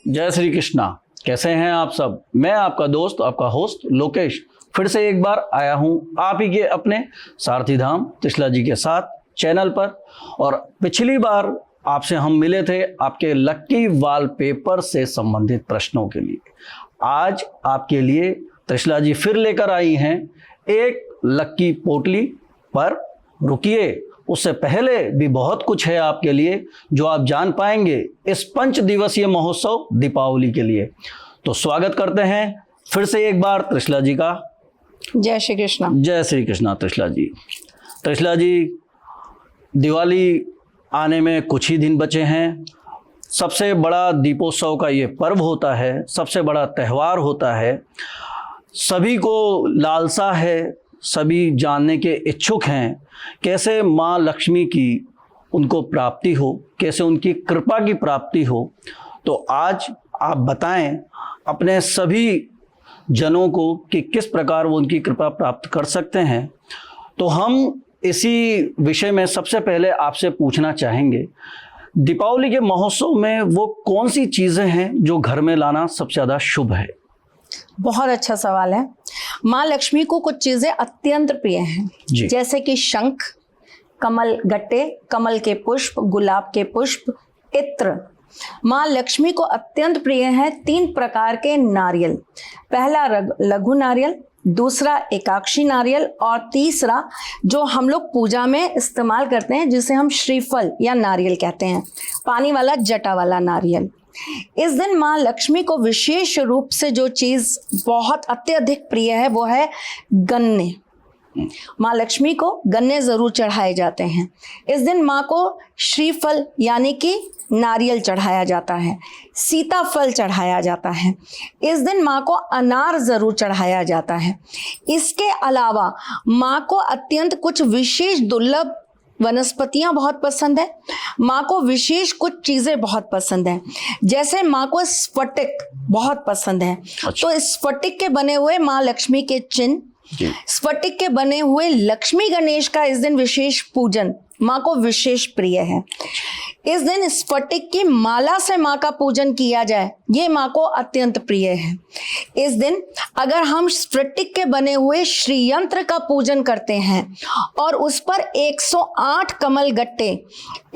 जय श्री कृष्णा। कैसे हैं आप सब? मैं आपका दोस्त, आपका होस्ट लोकेश फिर से एक बार आया हूं आप ही के अपने सारथी धाम त्रिशला जी के साथ चैनल पर। और पिछली बार आपसे हम मिले थे आपके लक्की वॉलपेपर से संबंधित प्रश्नों के लिए। आज आपके लिए त्रिशला जी फिर लेकर आई हैं एक लक्की पोटली। पर रुकिए, उससे पहले भी बहुत कुछ है आपके लिए जो आप जान पाएंगे इस 5 दिवसीय महोत्सव दीपावली के लिए। तो स्वागत करते हैं फिर से एक बार त्रिशला जी का। जय श्री कृष्णा। जय श्री कृष्णा। त्रिशला जी, दिवाली आने में कुछ ही दिन बचे हैं। सबसे बड़ा दीपोत्सव का ये पर्व होता है, सबसे बड़ा त्यौहार होता है। सभी को लालसा है, सभी जानने के इच्छुक हैं कैसे माँ लक्ष्मी की उनको प्राप्ति हो, कैसे उनकी कृपा की प्राप्ति हो। तो आज आप बताएं अपने सभी जनों को कि किस प्रकार वो उनकी कृपा प्राप्त कर सकते हैं। तो हम इसी विषय में सबसे पहले आपसे पूछना चाहेंगे, दीपावली के महोत्सव में वो कौन सी चीज़ें हैं जो घर में लाना सबसे ज़्यादा शुभ है? बहुत अच्छा सवाल है। माँ लक्ष्मी को कुछ चीजें अत्यंत प्रिय हैं, जैसे कि शंख, कमल गट्टे, कमल के पुष्प, गुलाब के पुष्प, इत्र। माँ लक्ष्मी को अत्यंत प्रिय है 3 प्रकार के नारियल। पहला लघु नारियल, दूसरा एकाक्षी नारियल और तीसरा जो हम लोग पूजा में इस्तेमाल करते हैं जिसे हम श्रीफल या नारियल कहते हैं, पानी वाला जटा वाला नारियल। इस दिन माँ लक्ष्मी को विशेष रूप से जो चीज बहुत अत्यधिक प्रिय है वो है गन्ने। माँ लक्ष्मी को गन्ने जरूर चढ़ाए जाते हैं। इस दिन माँ को श्रीफल यानी कि नारियल चढ़ाया जाता है, सीताफल चढ़ाया जाता है। इस दिन माँ को अनार जरूर चढ़ाया जाता है। इसके अलावा माँ को अत्यंत कुछ विशेष दुर्लभ वनस्पतियां बहुत पसंद है। माँ को विशेष कुछ चीजें बहुत पसंद है, जैसे माँ को स्फटिक बहुत पसंद है। तो स्फटिक के बने हुए माँ लक्ष्मी के चिन्ह, स्फटिक के बने हुए लक्ष्मी गणेश का इस दिन विशेष पूजन माँ को विशेष प्रिय है। इस दिन स्फटिक की माला से माँ का पूजन किया जाए, ये माँ को अत्यंत प्रिय है। इस दिन अगर हम स्फटिक के बने हुए श्री यंत्र का पूजन करते हैं और उस पर 108 कमल गट्टे,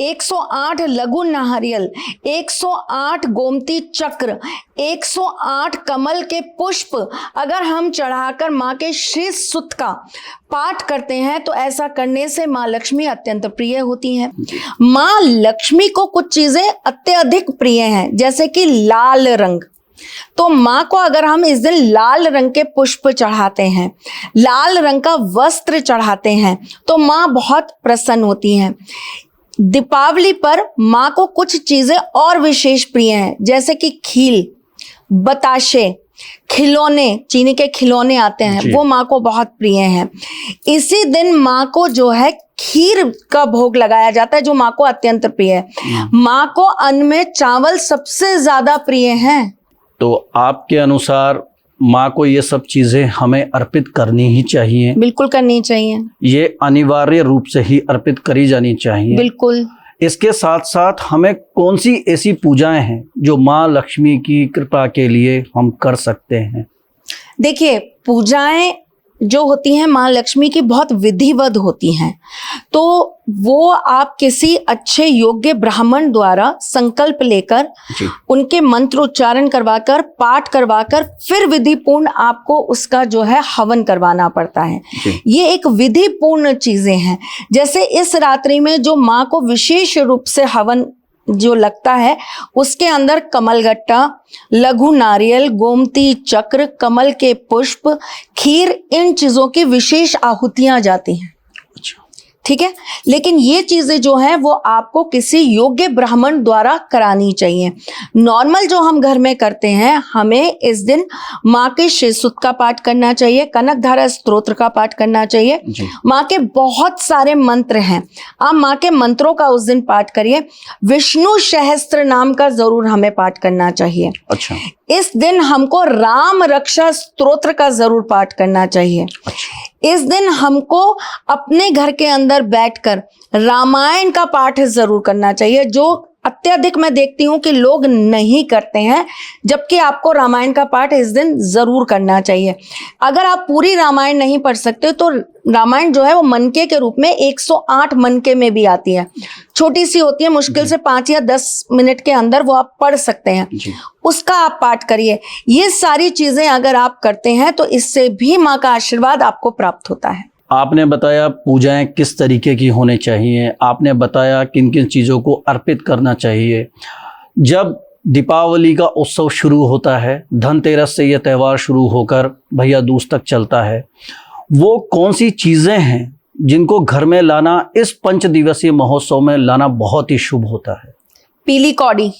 108 लघु नारियल, 108 गोमती चक्र, 108 कमल के पुष्प अगर हम चढ़ाकर माँ के श्री सुत का पाठ करते हैं तो ऐसा करने से माँ लक्ष्मी अत्यंत प्रिय होती हैं। माँ लक्ष्मी को कुछ चीजें अत्यधिक प्रिय हैं, जैसे कि लाल रंग। तो माँ को अगर हम इस दिन लाल रंग के पुष्प चढ़ाते हैं, लाल रंग का वस्त्र चढ़ाते हैं तो माँ बहुत प्रसन्न होती हैं। दीपावली पर माँ को कुछ चीजें और विशेष प्रिय हैं, जैसे कि खील, बताशे, खिलौने, चीनी के खिलौने आते हैं, वो माँ को बहुत प्रिय हैं। इसी दिन माँ को जो है खीर का भोग लगाया जाता है जो माँ को अत्यंत प्रिय है। माँ को अन्न में चावल सबसे ज्यादा प्रिय हैं। तो आपके अनुसार माँ को ये सब चीजें हमें अर्पित करनी ही चाहिए? बिल्कुल करनी चाहिए, ये अनिवार्य रूप से ही अर्पित करी जानी चाहिए। बिल्कुल। इसके साथ साथ हमें कौन सी ऐसी पूजाएं हैं जो माँ लक्ष्मी की कृपा के लिए हम कर सकते हैं? देखिए, पूजाएं जो होती हैं माँ लक्ष्मी की बहुत विधिवत होती हैं। तो वो आप किसी अच्छे योग्य ब्राह्मण द्वारा संकल्प लेकर उनके मंत्र उच्चारण करवाकर, पाठ करवाकर फिर विधिपूर्ण आपको उसका जो है हवन करवाना पड़ता है। ये एक विधिपूर्ण चीजें हैं। जैसे इस रात्रि में जो माँ को विशेष रूप से हवन जो लगता है उसके अंदर कमलगट्टा, लघु नारियल, गोमती चक्र, कमल के पुष्प, खीर, इन चीजों की विशेष आहुतियां जाती हैं। ठीक है, लेकिन ये चीजें जो हैं वो आपको किसी योग्य ब्राह्मण द्वारा करानी चाहिए। नॉर्मल जो हम घर में करते हैं, हमें इस दिन माँ के श्री सुत का पाठ करना चाहिए, कनकधारा स्तोत्र का पाठ करना चाहिए। माँ के बहुत सारे मंत्र हैं, आप माँ के मंत्रों का उस दिन पाठ करिए। विष्णु सहस्त्र नाम का जरूर हमें पाठ करना चाहिए। अच्छा। इस दिन हमको राम रक्षा स्तोत्र का जरूर पाठ करना चाहिए। इस दिन हमको अपने घर के अंदर बैठकर रामायण का पाठ जरूर करना चाहिए, जो अत्यधिक मैं देखती हूँ कि लोग नहीं करते हैं, जबकि आपको रामायण का पाठ इस दिन जरूर करना चाहिए। अगर आप पूरी रामायण नहीं पढ़ सकते तो रामायण जो है वो मनके के रूप में 108 मनके में भी आती है, छोटी सी होती है, मुश्किल से 5 या 10 मिनट के अंदर वो आप पढ़ सकते हैं, उसका आप पाठ करिए। ये सारी चीजें अगर आप करते हैं तो इससे भी माँ का आशीर्वाद आपको प्राप्त होता है। आपने बताया पूजाएं किस तरीके की होनी चाहिए, आपने बताया किन किन चीज़ों को अर्पित करना चाहिए। जब दीपावली का उत्सव शुरू होता है, धनतेरस से यह त्यौहार शुरू होकर भैया दूज तक चलता है, वो कौन सी चीज़ें हैं जिनको घर में लाना इस 5 दिवसीय महोत्सव में लाना बहुत ही शुभ होता है? पीली कौड़ी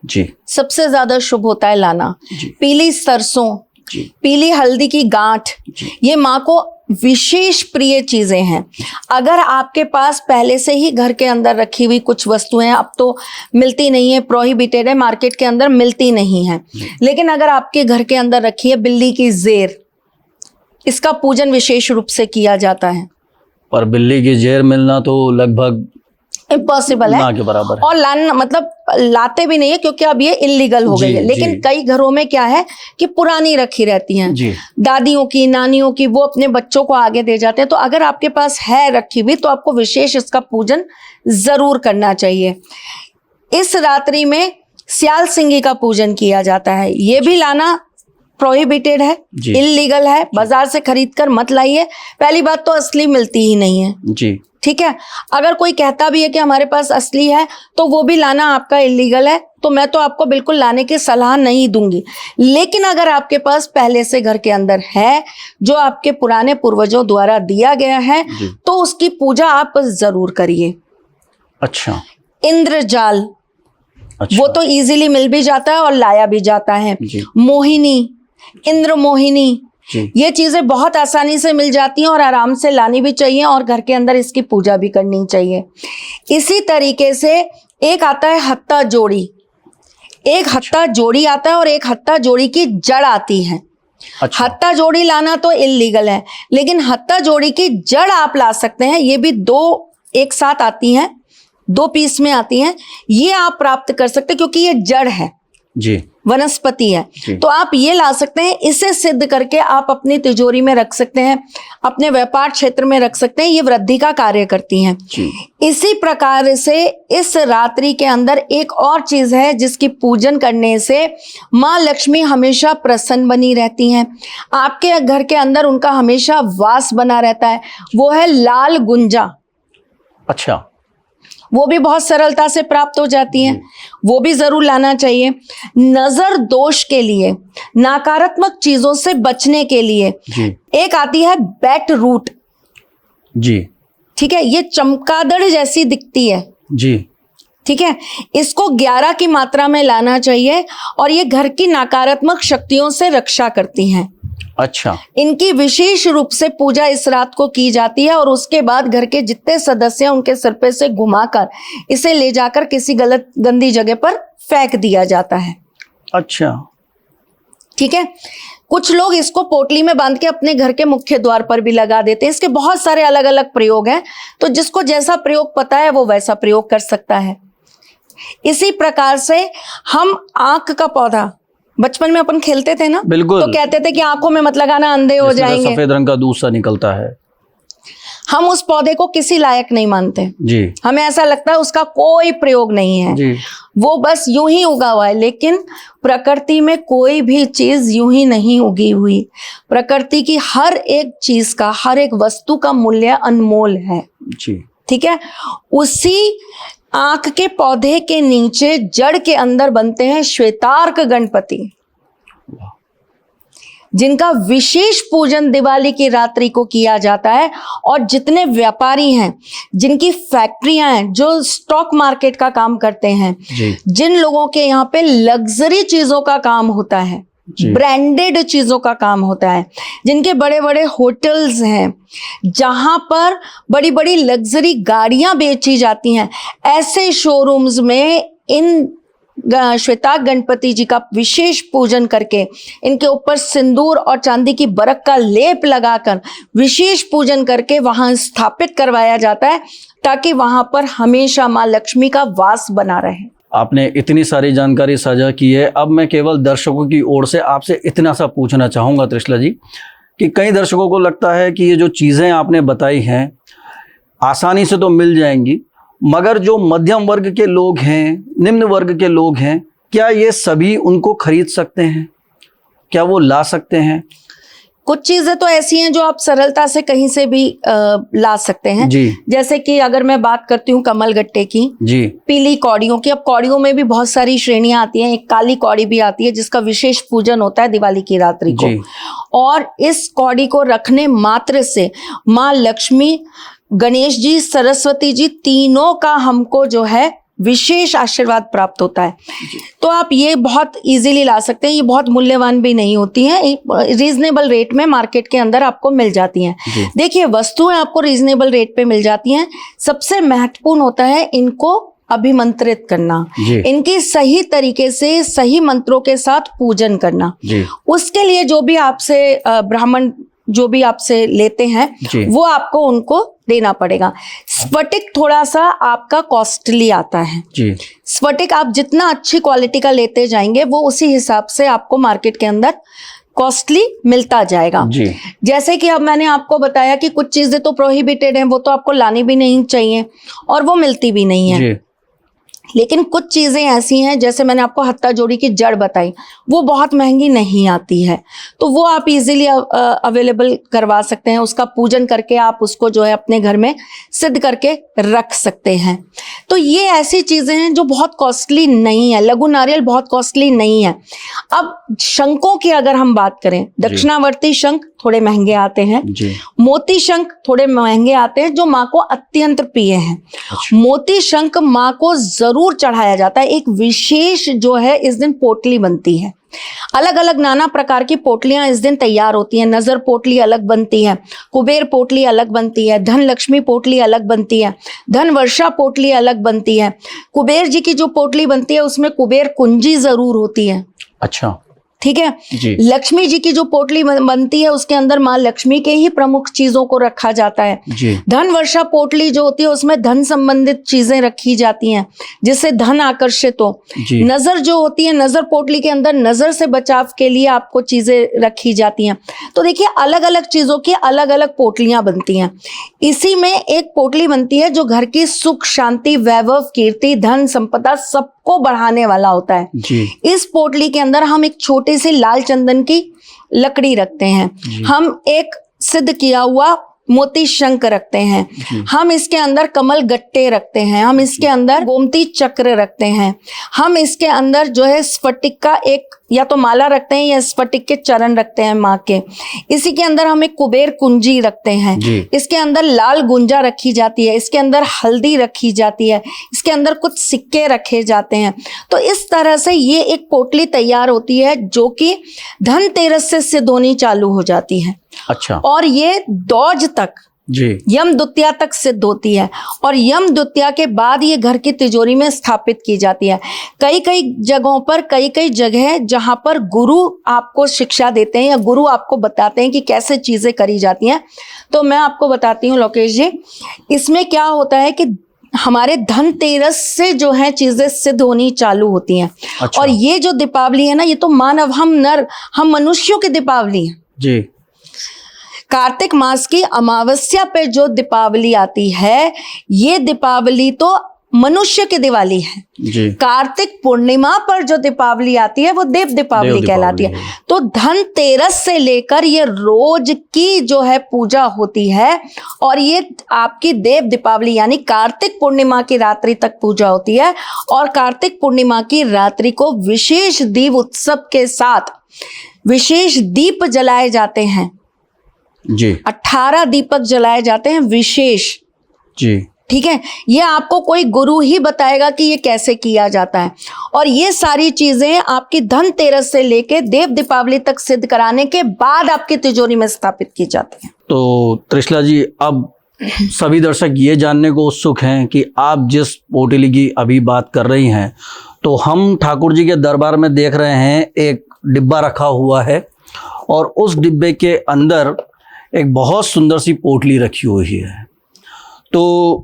जी, सबसे ज्यादा शुभ होता है लाना। पीली सरसों, पीली हल्दी की गांठ, ये माँ को विशेष प्रिय चीजें हैं। अगर आपके पास पहले से ही घर के अंदर रखी हुई कुछ वस्तुएं, अब तो मिलती नहीं है, प्रोहिबिटेड है, मार्केट के अंदर मिलती नहीं है, लेकिन अगर आपके घर के अंदर रखी है बिल्ली की जेर, इसका पूजन विशेष रूप से किया जाता है। पर बिल्ली की जेर मिलना तो लगभग इम्पॉसिबल है, ना के बराबर है। और लाना मतलब लाते भी नहीं है, क्योंकि अब ये इलीगल हो गई है। लेकिन कई घरों में क्या है कि पुरानी रखी रहती हैं, दादियों की, नानियों की, वो अपने बच्चों को आगे दे जाते हैं। तो अगर आपके पास है रखी हुई तो आपको विशेष इसका पूजन जरूर करना चाहिए। इस रात्रि में स्याल सिंगी का पूजन किया जाता है, ये भी लाना प्रोहिबिटेड है, इलीगल है, बाजार से खरीद कर मत लाइए। पहली बात तो असली मिलती ही नहीं है जी, ठीक है। अगर कोई कहता भी है कि हमारे पास असली है तो वो भी लाना आपका इलीगल है, तो मैं तो आपको बिल्कुल लाने की सलाह नहीं दूंगी। लेकिन अगर आपके पास पहले से घर के अंदर है, जो आपके पुराने पूर्वजों द्वारा दिया गया है, तो उसकी पूजा आप जरूर करिए। अच्छा, इंद्रजाल, अच्छा, वो तो इजीली मिल भी जाता है और लाया भी जाता है। मोहिनी, इंद्र मोहिनी, ये चीजें बहुत आसानी से मिल जाती हैं और आराम से लानी भी चाहिए और घर के अंदर इसकी पूजा भी करनी चाहिए। इसी तरीके से एक आता है हत्ता जोड़ी, एक हत्ता जोड़ी आता है और एक हत्ता जोड़ी की जड़ आती है। अच्छा। हत्ता जोड़ी लाना तो इलीगल है, लेकिन हत्ता जोड़ी की जड़ आप ला सकते हैं। ये भी 2 एक साथ आती हैं, 2 पीस में आती हैं, ये आप प्राप्त कर सकते हैं क्योंकि ये जड़ है जी, वनस्पति है, तो आप ये ला सकते हैं। इसे सिद्ध करके आप अपनी तिजोरी में रख सकते हैं, अपने व्यापार क्षेत्र में रख सकते हैं, ये वृद्धि का कार्य करती हैं। इसी प्रकार से इस रात्रि के अंदर एक और चीज है जिसकी पूजन करने से माँ लक्ष्मी हमेशा प्रसन्न बनी रहती हैं, आपके घर के अंदर उनका हमेशा वास बना रहता है, वो है लाल गुंजा। अच्छा, वो भी बहुत सरलता से प्राप्त हो जाती हैं, वो भी जरूर लाना चाहिए। नजर दोष के लिए, नकारात्मक चीजों से बचने के लिए एक आती है बैट रूट जी, ठीक है, ये चमगादड़ जैसी दिखती है जी, ठीक है, इसको 11 की मात्रा में लाना चाहिए और ये घर की नकारात्मक शक्तियों से रक्षा करती हैं। अच्छा, इनकी विशेष रूप से पूजा इस रात को की जाती है और उसके बाद घर के जितने सदस्य हैं उनके सिर पे से घुमाकर इसे ले जाकर किसी गलत गंदी जगह पर फेंक दिया जाता है। अच्छा, ठीक है। कुछ लोग इसको पोटली में बांध के अपने घर के मुख्य द्वार पर भी लगा देते हैं। इसके बहुत सारे अलग अलग प्रयोग हैं, तो जिसको जैसा प्रयोग पता है वो वैसा प्रयोग कर सकता है। इसी प्रकार से हम आंख का पौधा, बचपन में अपन खेलते थे ना, बिल्कुल, तो कहते थे कि आंखों में मत लगाना, अंधे हो जाएंगे, सफेद रंग का दूध सा निकलता है। हम उस पौधे को किसी लायक नहीं मानते जी, हमें ऐसा लगता है उसका कोई प्रयोग नहीं है जी, वो बस यूं ही उगा हुआ है। लेकिन प्रकृति में कोई भी चीज यूं ही नहीं उगी हुई, प्रकृति की हर एक चीज का, हर एक वस्तु का मूल्य अनमोल है जी, ठीक है। उसी आंख के पौधे के नीचे जड़ के अंदर बनते हैं श्वेतार्क गणपति, जिनका विशेष पूजन दिवाली की रात्रि को किया जाता है। और जितने व्यापारी हैं, जिनकी फैक्ट्रियां हैं, जो स्टॉक मार्केट का काम करते हैं, जिन लोगों के यहाँ पे लग्जरी चीजों का काम होता है, ब्रांडेड चीजों का काम होता है, जिनके बड़े बड़े होटल्स हैं, जहां पर बड़ी बड़ी लग्जरी गाड़ियां बेची जाती हैं, ऐसे शोरूम्स में इन श्वेतार्क गणपति जी का विशेष पूजन करके, इनके ऊपर सिंदूर और चांदी की बरक का लेप लगाकर विशेष पूजन करके वहां स्थापित करवाया जाता है, ताकि वहां पर हमेशा माँ लक्ष्मी का वास बना रहे। आपने इतनी सारी जानकारी साझा की है। अब मैं केवल दर्शकों की ओर से आपसे इतना सा पूछना चाहूँगा त्रिशला जी, कि कई दर्शकों को लगता है कि ये जो चीज़ें आपने बताई हैं आसानी से तो मिल जाएंगी, मगर जो मध्यम वर्ग के लोग हैं, निम्न वर्ग के लोग हैं, क्या ये सभी उनको खरीद सकते हैं? क्या वो ला सकते हैं? कुछ चीजें तो ऐसी हैं जो आप सरलता से कहीं से भी ला सकते हैं जी। जैसे कि अगर मैं बात करती हूँ कमल गट्टे की, जी। पीली कौड़ियों की। अब कौड़ियों में भी बहुत सारी श्रेणियां आती हैं, एक काली कौड़ी भी आती है जिसका विशेष पूजन होता है दिवाली की रात्रि को। जी। और इस कौड़ी को रखने मात्र से माँ लक्ष्मी, गणेश जी, सरस्वती जी तीनों का हमको जो है विशेष आशीर्वाद प्राप्त होता है। तो आप ये बहुत इजीली ला सकते हैं। ये बहुत मूल्यवान भी नहीं होती हैं, रीजनेबल रेट में मार्केट के अंदर आपको मिल जाती हैं। देखिए, वस्तुएं आपको रीजनेबल रेट पे मिल जाती हैं। सबसे महत्वपूर्ण होता है इनको अभिमंत्रित करना, इनकी सही तरीके से सही मंत्रों के साथ पूजन करना। उसके लिए जो भी आपसे ब्राह्मण जो भी आपसे लेते हैं वो आपको उनको देना पड़ेगा। स्फटिक थोड़ा सा आपका कॉस्टली आता है जी। स्फटिक आप जितना अच्छी क्वालिटी का लेते जाएंगे वो उसी हिसाब से आपको मार्केट के अंदर कॉस्टली मिलता जाएगा जी। जैसे कि अब मैंने आपको बताया कि कुछ चीजें तो प्रोहिबिटेड हैं, वो तो आपको लानी भी नहीं चाहिए और वो मिलती भी नहीं है जी। लेकिन कुछ चीजें ऐसी हैं, जैसे मैंने आपको हत्ता जोड़ी की जड़ बताई, वो बहुत महंगी नहीं आती है, तो वो आप इजीली अवेलेबल करवा सकते हैं। उसका पूजन करके आप उसको जो है अपने घर में सिद्ध करके रख सकते हैं। तो ये ऐसी चीजें हैं जो बहुत कॉस्टली नहीं है। लघु नारियल बहुत कॉस्टली नहीं है। अब शंखों की अगर हम बात करें, दक्षिणावर्ती शंख थोड़े महंगे आते हैं, मोती शंख थोड़े महंगे आते हैं जो माँ को अत्यंत प्रिय हैं। अच्छा। मोती शंख माँ को जरूर चढ़ाया जाता है। एक विशेष जो है इस दिन पोटली बनती है, अलग अलग नाना प्रकार की पोटलियां इस दिन तैयार होती हैं। नजर पोटली अलग बनती है, कुबेर पोटली अलग बनती है, धन लक्ष्मी पोटली अलग बनती है, धन वर्षा पोटली अलग बनती है। कुबेर जी की जो पोटली बनती है उसमें कुबेर कुंजी जरूर होती है। अच्छा, ठीक है जी। लक्ष्मी जी की जो पोटली बनती है उसके अंदर माँ लक्ष्मी के ही प्रमुख चीजों को रखा जाता है जी। धन वर्षा पोटली जो होती है उसमें धन संबंधित चीजें रखी जाती हैं जिससे धन आकर्षित हो। नजर जो होती है, नजर पोटली के अंदर नजर से बचाव के लिए आपको चीजें रखी जाती हैं। तो देखिए, अलग अलग चीजों की अलग अलग पोटलियां बनती हैं। इसी में एक पोटली बनती है जो घर की सुख शांति, वैभव, कीर्ति, धन संपदा सबको बढ़ाने वाला होता है जी। इस पोटली के अंदर हम एक छोटे से लाल चंदन की लकड़ी रखते हैं, हम एक सिद्ध किया हुआ मोती शंख रखते हैं, हम इसके अंदर कमल गट्टे रखते हैं, हम इसके अंदर गोमती चक्र रखते हैं, हम इसके अंदर जो है स्फटिक का एक या तो माला रखते हैं या स्फटिक के चरण रखते हैं माँ के। इसी के अंदर हम एक कुबेर कुंजी रखते हैं, इसके अंदर लाल गुंजा रखी जाती है, इसके अंदर हल्दी रखी जाती है, इसके अंदर कुछ सिक्के रखे जाते हैं। तो इस तरह से ये एक पोटली तैयार होती है जो कि धनतेरस से सिद्ध होनी चालू हो जाती है। अच्छा। और ये दौज तक जी, यम द्वितीया तक सिद्ध होती है और यम द्वितीया के बाद ये घर की तिजोरी में स्थापित की जाती है। कई कई जगहों पर, कई कई जगह जहां पर गुरु आपको शिक्षा देते हैं या गुरु आपको बताते हैं कि कैसे चीजें करी जाती हैं। तो मैं आपको बताती हूँ लोकेश जी, इसमें क्या होता है कि हमारे धनतेरस से जो है चीजें सिद्ध होनी चालू होती हैं। अच्छा। और ये जो दीपावली है ना, ये तो मानव, हम मनुष्यों की दीपावली है जी। कार्तिक मास की अमावस्या पे जो दीपावली आती है, ये दीपावली तो मनुष्य की दिवाली है जी। कार्तिक पूर्णिमा पर जो दीपावली आती है वो देव दीपावली कहलाती है। तो धनतेरस से लेकर ये रोज की जो है पूजा होती है और ये आपकी देव दीपावली यानी कार्तिक पूर्णिमा की रात्रि तक पूजा होती है। और कार्तिक पूर्णिमा की रात्रि को विशेष दीप उत्सव के साथ विशेष दीप जलाए जाते हैं जी। 18 दीपक जलाए जाते हैं विशेष जी। ठीक है, ये आपको कोई गुरु ही बताएगा कि ये कैसे किया जाता है। और ये सारी चीजें आपकी धनतेरस से लेके देव दीपावली तक सिद्ध कराने के बाद आपकी तिजोरी में स्थापित की जाती है। तो त्रिशला जी, अब सभी दर्शक ये जानने को उत्सुक हैं कि आप जिस पोटली की अभी बात कर रही हैं, तो हम ठाकुर जी के दरबार में देख रहे हैं एक डिब्बा रखा हुआ है और उस डिब्बे के अंदर एक बहुत सुंदर सी पोटली रखी हुई है। तो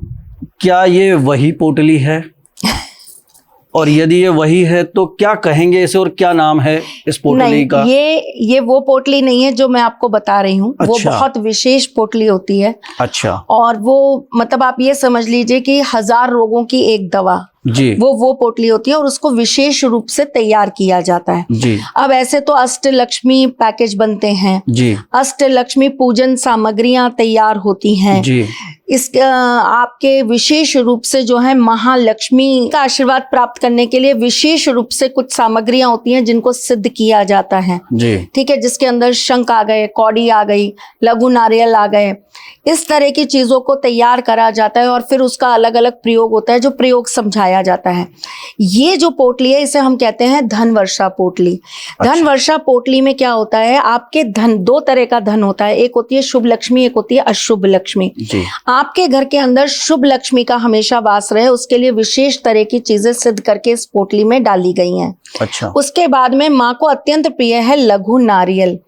क्या ये वही पोटली है? और यदि ये वही है तो क्या कहेंगे इसे और क्या नाम है इस पोटली नहीं, का? ये वो पोटली नहीं है जो मैं आपको बता रही हूँ। वो अच्छा। बहुत विशेष पोटली होती है। अच्छा और वो मतलब आप ये समझ लीजिए कि 1000 रोगों की एक दवा जी वो पोटली होती है और उसको विशेष रूप से तैयार किया जाता है जी अब ऐसे तो अष्टलक्ष्मी पैकेज बनते हैं जी अष्टलक्ष्मी पूजन सामग्रियां तैयार होती हैं जी इस आपके विशेष रूप से जो है महालक्ष्मी का आशीर्वाद प्राप्त करने के लिए विशेष रूप से कुछ सामग्रियां होती हैं जिनको सिद्ध किया जाता है। जी ठीक है, जिसके अंदर शंख आ गए, कौड़ी आ गई, लघु नारियल आ गए, इस तरह की चीजों को तैयार करा जाता है और फिर उसका अलग अलग प्रयोग होता है जो प्रयोग समझाया जाता है। ये जो पोटली है इसे हम कहते हैं धन वर्षा पोटली। धन वर्षा पोटली में क्या होता है, आपके धन, दो तरह का धन होता है, एक होती है शुभ लक्ष्मी, एक होती है अशुभ लक्ष्मी। जी आपके घर के अंदर शुभ लक्ष्मी का हमेशा वास रहे उसके लिए विशेष तरह की चीजें सिद्ध करके इस पोटली में डाली गई हैं। अच्छा उसके बाद में माँ को अत्यंत प्रिय है लघु नारियल।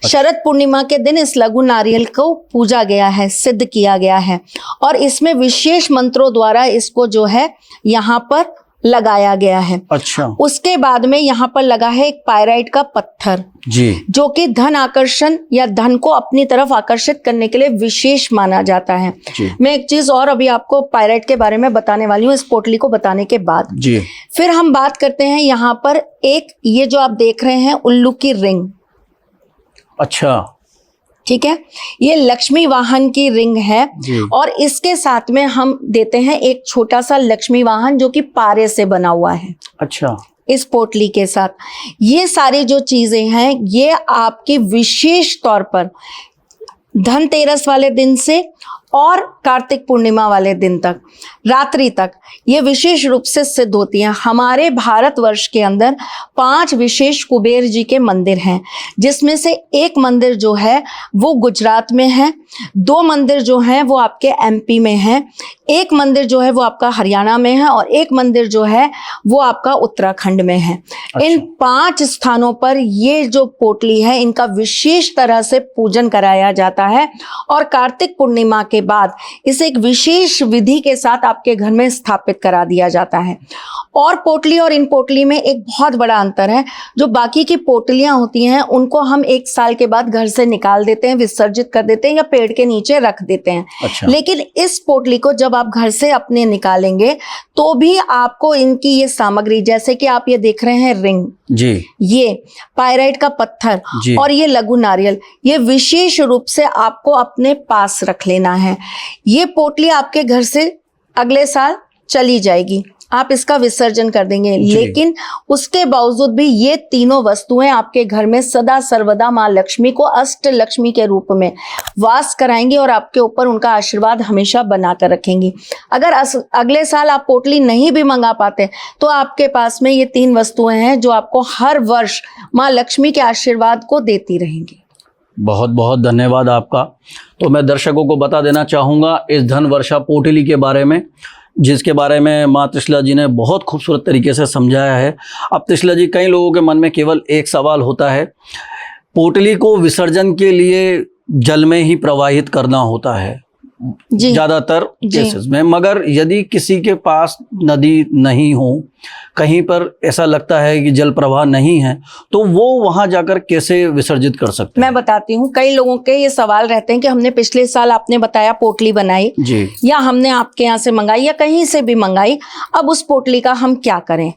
शरद पूर्णिमा के दिन इस लघु नारियल को पूजा गया है, सिद्ध किया गया है और इसमें विशेष मंत्रों द्वारा इसको जो है यहाँ पर लगाया गया है। अच्छा उसके बाद में यहाँ पर लगा है एक पायराइट का पत्थर जी जो कि धन आकर्षण या धन को अपनी तरफ आकर्षित करने के लिए विशेष माना जाता है। जी मैं एक चीज और अभी आपको पायराइट के बारे में बताने वाली हूँ इस पोटली को बताने के बाद। जी फिर हम बात करते हैं यहाँ पर एक ये जो आप देख रहे हैं उल्लू की रिंग। अच्छा ठीक है, ये लक्ष्मी वाहन की रिंग है जी और इसके साथ में हम देते हैं एक छोटा सा लक्ष्मी वाहन जो कि पारे से बना हुआ है। अच्छा इस पोटली के साथ ये सारी जो चीजें हैं ये आपकी विशेष तौर पर धनतेरस वाले दिन से और कार्तिक पूर्णिमा वाले दिन तक, रात्रि तक ये विशेष रूप से सिद्ध होती हैं। हमारे भारतवर्ष के अंदर 5 विशेष कुबेर जी के मंदिर हैं जिसमें से एक मंदिर जो है वो गुजरात में है, 2 मंदिर जो हैं वो आपके एमपी में हैं, एक मंदिर जो है वो आपका हरियाणा में है और एक मंदिर जो है वो आपका उत्तराखंड में है। इन 5 स्थानों पर ये जो पोटली है इनका विशेष तरह से पूजन कराया जाता है और कार्तिक पूर्णिमा के बाद इसे एक विशेष विधि के साथ आपके घर में स्थापित करा दिया जाता है। और पोटली और इन पोटली में एक बहुत बड़ा अंतर है, जो बाकी की पोटलियां होती हैं उनको हम 1 साल के बाद घर से निकाल देते हैं, विसर्जित कर देते हैं या पेड़ के नीचे रख देते हैं। अच्छा। लेकिन इस पोटली को जब आप घर से अपने निकालेंगे तो भी आपको इनकी ये सामग्री, जैसे कि आप ये देख रहे हैं रिंग जी, ये पायराइट का पत्थर जी। और ये लघु नारियल, ये विशेष रूप से आपको अपने पास रख लेना है। ये पोटली आपके घर से अगले साल चली जाएगी, आप इसका विसर्जन कर देंगे, लेकिन उसके बावजूद भी ये तीनों वस्तुएं आपके घर में सदा सर्वदा माँ लक्ष्मी को अष्ट लक्ष्मी के रूप में वास कराएंगी और आपके ऊपर उनका आशीर्वाद हमेशा बनाकर रखेंगी। अगर अगले साल आप पोटली नहीं भी मंगा पाते तो आपके पास में ये 3 वस्तुएं हैं जो आपको हर वर्ष माँ लक्ष्मी के आशीर्वाद को देती रहेंगी। बहुत बहुत धन्यवाद आपका। तो मैं दर्शकों को बता देना चाहूँगा इस धन वर्षा पोटली के बारे में, जिसके बारे में माँ त्रिशला जी ने बहुत खूबसूरत तरीके से समझाया है। अब त्रिशला जी, कई लोगों के मन में केवल एक सवाल होता है, पोटली को विसर्जन के लिए जल में ही प्रवाहित करना होता है ज़्यादातर केसेस में, मगर यदि किसी के पास नदी नहीं हो, कहीं पर ऐसा लगता है कि जल प्रवाह नहीं है, तो वो वहां जाकर कैसे विसर्जित कर सकते हैं? मैं बताती हूँ। कई लोगों के ये सवाल रहते हैं कि हमने पिछले साल, आपने बताया पोटली बनाई जी, या हमने आपके यहाँ से मंगाई या कहीं से भी मंगाई, अब उस पोटली का हम क्या करें?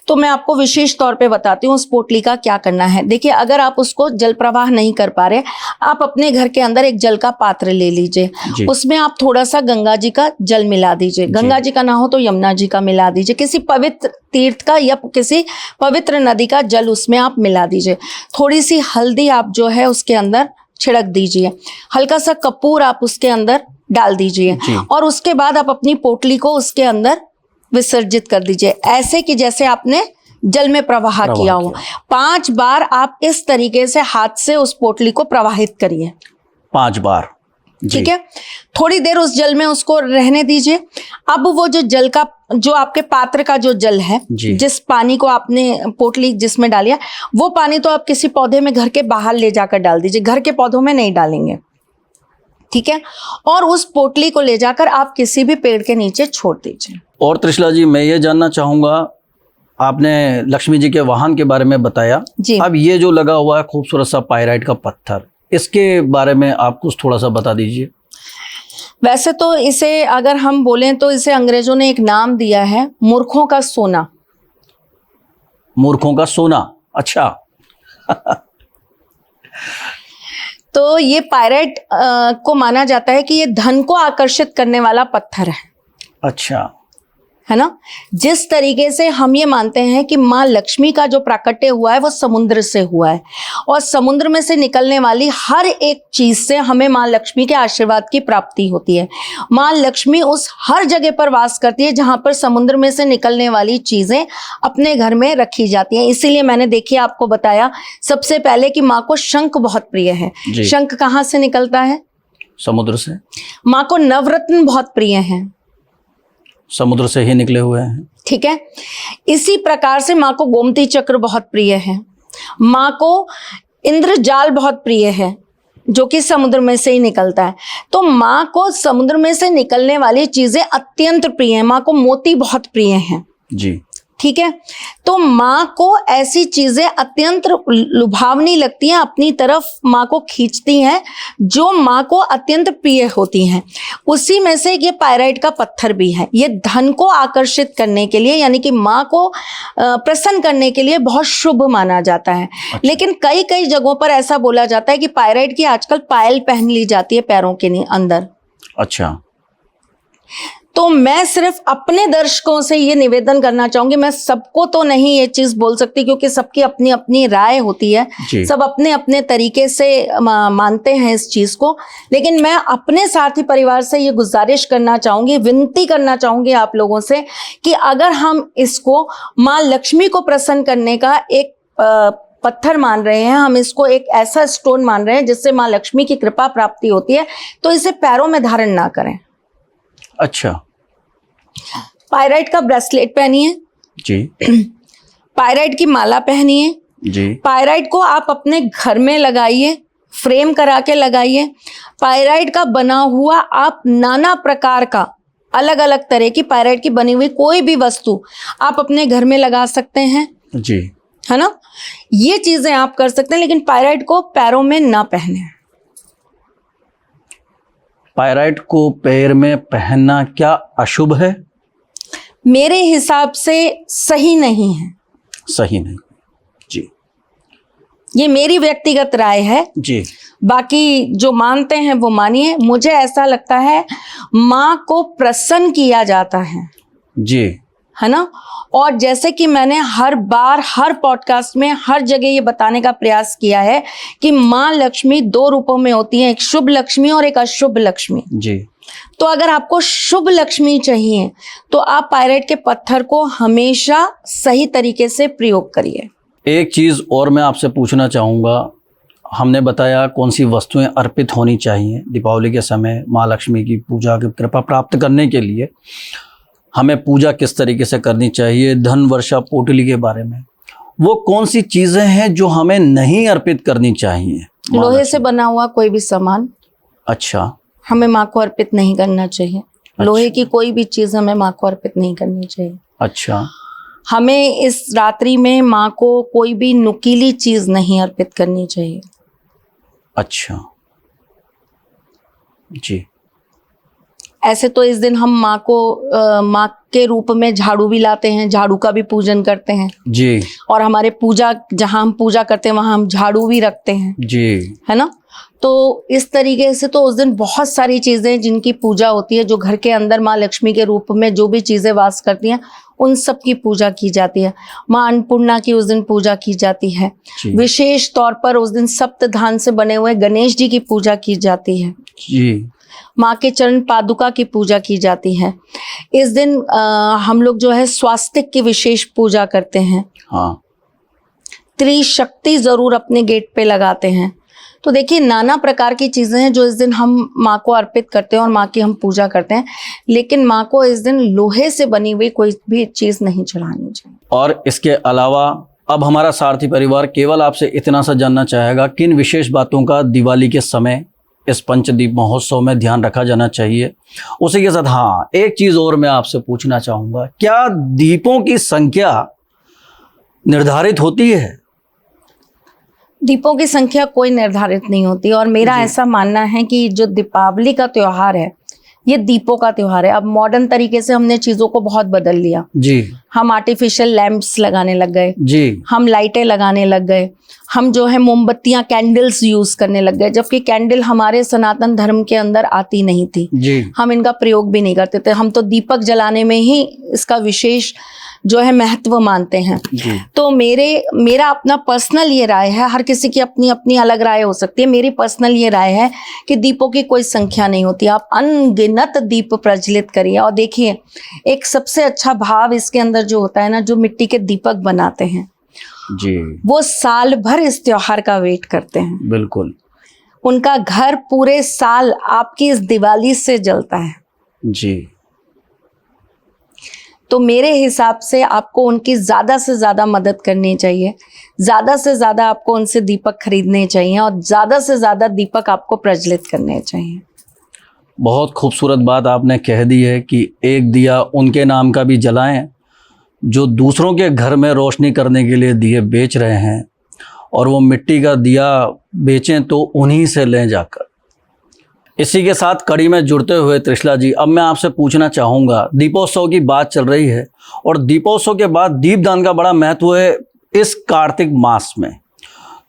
तो मैं आपको विशेष तौर पे बताती हूँ उस पोटली का क्या करना है। देखिए, अगर आप उसको जल प्रवाह नहीं कर पा रहे, आप अपने घर के अंदर एक जल का पात्र ले लीजिए, उसमें आप थोड़ा सा गंगा जी का जल मिला दीजिए, गंगा जी का ना हो तो यमुना जी का मिला दीजिए, किसी पवित्र तीर्थ का या किसी पवित्र नदी का जल उसमें आप मिला दीजिए, थोड़ी सी हल्दी आप जो है उसके अंदर छिड़क दीजिए, हल्का सा कपूर आप उसके अंदर डाल दीजिए और उसके बाद आप अपनी पोटली को उसके अंदर विसर्जित कर दीजिए, ऐसे कि जैसे आपने जल में प्रवाह किया हो। 5 बार आप इस तरीके से हाथ से उस पोटली को प्रवाहित करिए, 5 बार। ठीक है। थोड़ी देर उस जल में उसको रहने दीजिए। अब वो जो जल का, जो आपके पात्र का जो जल है, जिस पानी को आपने पोटली जिसमें डालिया, वो पानी तो आप किसी पौधे में घर के बाहर ले जाकर डाल दीजिए, घर के पौधों में नहीं डालेंगे, ठीक है। और उस पोटली को ले जाकर आप किसी भी पेड़ के नीचे छोड़ दीजिए। और त्रिशला जी, मैं ये जानना चाहूँगा, आपने लक्ष्मी जी के वाहन के बारे में बताया जी। अब ये जो लगा हुआ है खूबसूरत सा पाइराइट का पत्थर, इसके बारे में आप कुछ थोड़ा सा बता दीजिए। वैसे तो इसे अगर हम बोलें तो इसे अंग्रेजों ने एक नाम दिया है, मूर्खों का सोना। मूर्खों का सोना, अच्छा। तो ये पायराइट को माना जाता है कि ये धन को आकर्षित करने वाला पत्थर है। अच्छा, है ना। जिस तरीके से हम ये मानते हैं कि माँ लक्ष्मी का जो प्राकट्य हुआ है वो समुद्र से हुआ है, और समुद्र में से निकलने वाली हर एक चीज से हमें माँ लक्ष्मी के आशीर्वाद की प्राप्ति होती है। माँ लक्ष्मी उस हर जगह पर वास करती है जहां पर समुद्र में से निकलने वाली चीजें अपने घर में रखी जाती हैं। इसीलिए मैंने देखिए आपको बताया सबसे पहले कि माँ को शंख बहुत प्रिय है। शंख कहाँ से निकलता है? समुद्र से। माँ को नवरत्न बहुत प्रिय है, समुद्र से ही निकले हुए हैं। ठीक है। इसी प्रकार से माँ को गोमती चक्र बहुत प्रिय है, माँ को इंद्रजाल बहुत प्रिय है जो कि समुद्र में से ही निकलता है। तो माँ को समुद्र में से निकलने वाली चीजें अत्यंत प्रिय हैं। माँ को मोती बहुत प्रिय हैं जी, ठीक है। तो माँ को ऐसी चीजें अत्यंत लुभावनी लगती हैं, अपनी तरफ माँ को खींचती हैं, जो माँ को अत्यंत प्रिय होती हैं। उसी में से ये पायराइट का पत्थर भी है। ये धन को आकर्षित करने के लिए, यानी कि माँ को प्रसन्न करने के लिए बहुत शुभ माना जाता है। अच्छा। लेकिन कई कई जगहों पर ऐसा बोला जाता है कि पायराइट की आजकल पायल पहन ली जाती है पैरों के अंदर। अच्छा। तो मैं सिर्फ अपने दर्शकों से ये निवेदन करना चाहूंगी, मैं सबको तो नहीं ये चीज बोल सकती क्योंकि सबकी अपनी अपनी राय होती है, सब अपने अपने तरीके से मानते हैं इस चीज को। लेकिन मैं अपने साथी परिवार से ये गुजारिश करना चाहूंगी, विनती करना चाहूंगी आप लोगों से कि अगर हम इसको माँ लक्ष्मी को प्रसन्न करने का एक पत्थर मान रहे हैं, हम इसको एक ऐसा स्टोन मान रहे हैं जिससे माँ लक्ष्मी की कृपा प्राप्ति होती है, तो इसे पैरों में धारण ना करें। अच्छा। पायराइट का ब्रेसलेट पहनिए जी, पायराइट की माला पहनिए जी, पायराइट को आप अपने घर में लगाइए, फ्रेम करा के लगाइए। पायराइट का बना हुआ आप नाना प्रकार का अलग अलग तरह की पायराइट की बनी हुई कोई भी वस्तु आप अपने घर में लगा सकते हैं जी, है ना। ये चीजें आप कर सकते हैं, लेकिन पायराइट को पैरों में ना पहने। पायराइट को पैर में पहनना क्या अशुभ है? मेरे हिसाब से सही नहीं है। सही नहीं जी, ये मेरी व्यक्तिगत राय है जी। बाकी जो मानते हैं वो मानिए। मुझे ऐसा लगता है माँ को प्रसन्न किया जाता है जी, है ना। और जैसे कि मैंने हर बार हर पॉडकास्ट में हर जगह ये बताने का प्रयास किया है कि माँ लक्ष्मी दो रूपों में होती है, एक शुभ लक्ष्मी और एक अशुभ लक्ष्मी जी। तो अगर आपको शुभ लक्ष्मी चाहिए तो आप पायराइट के पत्थर को हमेशा सही तरीके से प्रयोग करिए। एक चीज़ और मैं आपसे पूछना चाहूँगा, हमने बताया कौन सी वस्तुएं अर्पित होनी चाहिए दीपावली के समय माँ लक्ष्मी की पूजा की कृपा प्राप्त करने के लिए, हमें पूजा किस तरीके से करनी चाहिए, धन वर्षा पोटली के बारे में, वो कौन सी चीज़ें हैं जो हमें नहीं अर्पित करनी चाहिए? लोहे से बना हुआ कोई भी सामान अच्छा, हमें माँ को अर्पित नहीं करना चाहिए। लोहे की कोई भी चीज हमें माँ को अर्पित नहीं करनी चाहिए। अच्छा। हमें इस रात्रि में माँ को कोई भी नुकीली चीज नहीं अर्पित करनी चाहिए। अच्छा जी। ऐसे तो इस दिन हम माँ को माँ के रूप में झाड़ू भी लाते हैं, झाड़ू का भी पूजन करते हैं जी, और हमारे पूजा जहाँ हम पूजा करते हैं वहाँ हम झाड़ू भी रखते हैं जी, है ना। तो इस तरीके से तो उस दिन बहुत सारी चीजें जिनकी पूजा होती है, जो घर के अंदर माँ लक्ष्मी के रूप में जो भी चीजें वास करती हैं उन सब की पूजा की जाती है। माँ अन्नपूर्णा की उस दिन पूजा की जाती है। विशेष तौर पर उस दिन सप्तधान से बने हुए गणेश जी की पूजा की जाती है जी। माँ के चरण पादुका की पूजा की जाती है। इस दिन हम लोग जो है स्वास्तिक की विशेष पूजा करते हैं। हाँ। त्रिशक्ति जरूर अपने गेट पे लगाते हैं। तो देखिए नाना प्रकार की चीजें हैं जो इस दिन हम माँ को अर्पित करते हैं और माँ की हम पूजा करते हैं, लेकिन माँ को इस दिन लोहे से बनी हुई कोई भी चीज नहीं चढ़ानी चाहिए। और इसके अलावा अब हमारा सारथी परिवार केवल आपसे इतना सा जानना चाहेगा, किन विशेष बातों का दिवाली के समय इस पंचदीप महोत्सव में ध्यान रखा जाना चाहिए? उसी के साथ हाँ, एक चीज़ और मैं आपसे पूछना चाहूँगा, क्या दीपों की संख्या निर्धारित होती है? दीपों की संख्या कोई निर्धारित नहीं होती और मेरा ऐसा मानना है कि जो दीपावली का त्योहार है ये दीपों का त्योहार है। अब मॉडर्न तरीके से हमने चीजों को बहुत बदल लिया जी। हम आर्टिफिशियल लैंप्स लगाने लग गए जी। हम लाइटें लगाने लग गए, हम जो है मोमबत्तियां कैंडल्स यूज करने लग गए, जबकि कैंडल हमारे सनातन धर्म के अंदर आती नहीं थी जी। हम इनका प्रयोग भी नहीं करते थे। हम तो दीपक जलाने में ही इसका विशेष जो है महत्व मानते हैं। जी। तो मेरा अपना पर्सनल ये राय है, हर किसी की अपनी अपनी अलग राय हो सकती है। मेरी पर्सनल ये राय है कि दीपों की कोई संख्या नहीं होती, आप अनगिनत दीप प्रज्वलित करिए। और देखिए एक सबसे अच्छा भाव इसके अंदर जो होता है ना, जो मिट्टी के दीपक बनाते हैं जी, वो साल भर इस त्योहार का वेट करते हैं। बिल्कुल। उनका घर पूरे साल आपकी इस दिवाली से जलता है। जी। तो मेरे हिसाब से आपको उनकी ज़्यादा से ज़्यादा मदद करनी चाहिए, ज़्यादा से ज़्यादा आपको उनसे दीपक खरीदने चाहिए और ज़्यादा से ज़्यादा दीपक आपको प्रज्वलित करने चाहिए। बहुत खूबसूरत बात आपने कह दी है कि एक दिया उनके नाम का भी जलाएं जो दूसरों के घर में रोशनी करने के लिए दिए बेच रहे हैं, और वो मिट्टी का दिया बेचें तो उन्हीं से लें जाकर। इसी के साथ कड़ी में जुड़ते हुए त्रिशला जी, अब मैं आपसे पूछना चाहूँगा, दीपोत्सव की बात चल रही है और दीपोत्सव के बाद दीपदान का बड़ा महत्व है इस कार्तिक मास में।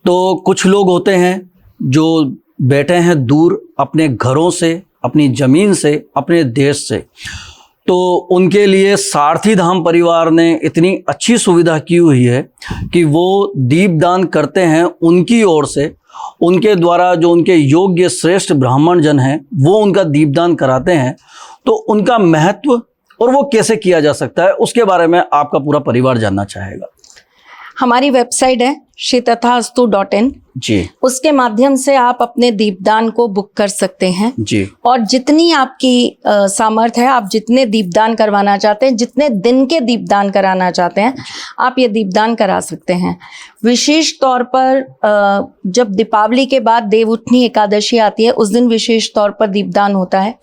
तो कुछ लोग होते हैं जो बैठे हैं दूर अपने घरों से, अपनी ज़मीन से, अपने देश से, तो उनके लिए सारथी धाम परिवार ने इतनी अच्छी सुविधा की हुई है कि वो दीपदान करते हैं उनकी ओर से, उनके द्वारा जो उनके योग्य श्रेष्ठ ब्राह्मण जन हैं वो उनका दीपदान कराते हैं। तो उनका महत्व और वो कैसे किया जा सकता है उसके बारे में आपका पूरा परिवार जानना चाहेगा। हमारी वेबसाइट है श्रीतथास्तु.in जी। उसके माध्यम से आप अपने दीपदान को बुक कर सकते हैं जी। और जितनी आपकी सामर्थ्य है, आप जितने दीपदान करवाना चाहते हैं, जितने दिन के दीपदान कराना चाहते हैं, आप ये दीपदान करा सकते हैं। विशेष तौर पर जब दीपावली के बाद देवउठनी एकादशी आती है उस दिन विशेष तौर पर दीपदान होता है।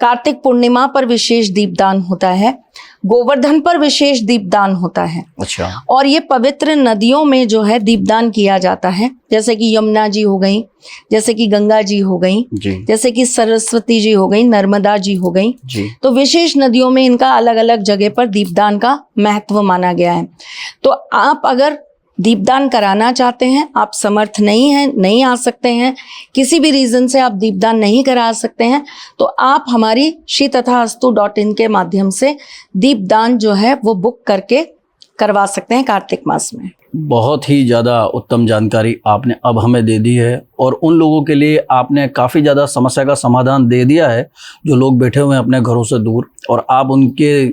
कार्तिक पूर्णिमा पर विशेष दीपदान होता है। गोवर्धन पर विशेष दीपदान होता है। अच्छा। और ये पवित्र नदियों में जो है दीपदान किया जाता है, जैसे कि यमुना जी हो गई, जैसे कि गंगा जी हो गई, जैसे कि सरस्वती जी हो गई, नर्मदा जी हो गई। तो विशेष नदियों में इनका अलग अलग जगह पर दीपदान का महत्व माना गया है। तो आप अगर दीपदान कराना चाहते हैं, आप समर्थ नहीं हैं, नहीं आ सकते हैं, किसी भी रीज़न से आप दीपदान नहीं करा सकते हैं, तो आप हमारी श्रीतथास्तु.in के माध्यम से दीपदान जो है वो बुक करके करवा सकते हैं कार्तिक मास में। बहुत ही ज़्यादा उत्तम जानकारी आपने अब हमें दे दी है और उन लोगों के लिए आपने काफ़ी ज़्यादा समस्या का समाधान दे दिया है जो लोग बैठे हुए हैं अपने घरों से दूर, और आप उनके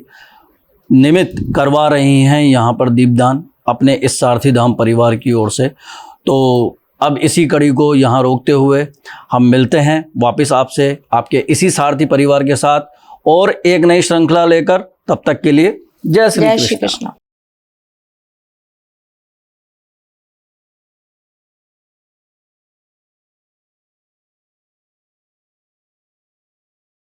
निमित्त करवा रही हैं यहाँ पर दीपदान अपने इस सारथी धाम परिवार की ओर से। तो अब इसी कड़ी को यहाँ रोकते हुए हम मिलते हैं वापस आपसे आपके इसी सारथी परिवार के साथ और एक नई श्रृंखला लेकर। तब तक के लिए जय श्री कृष्ण।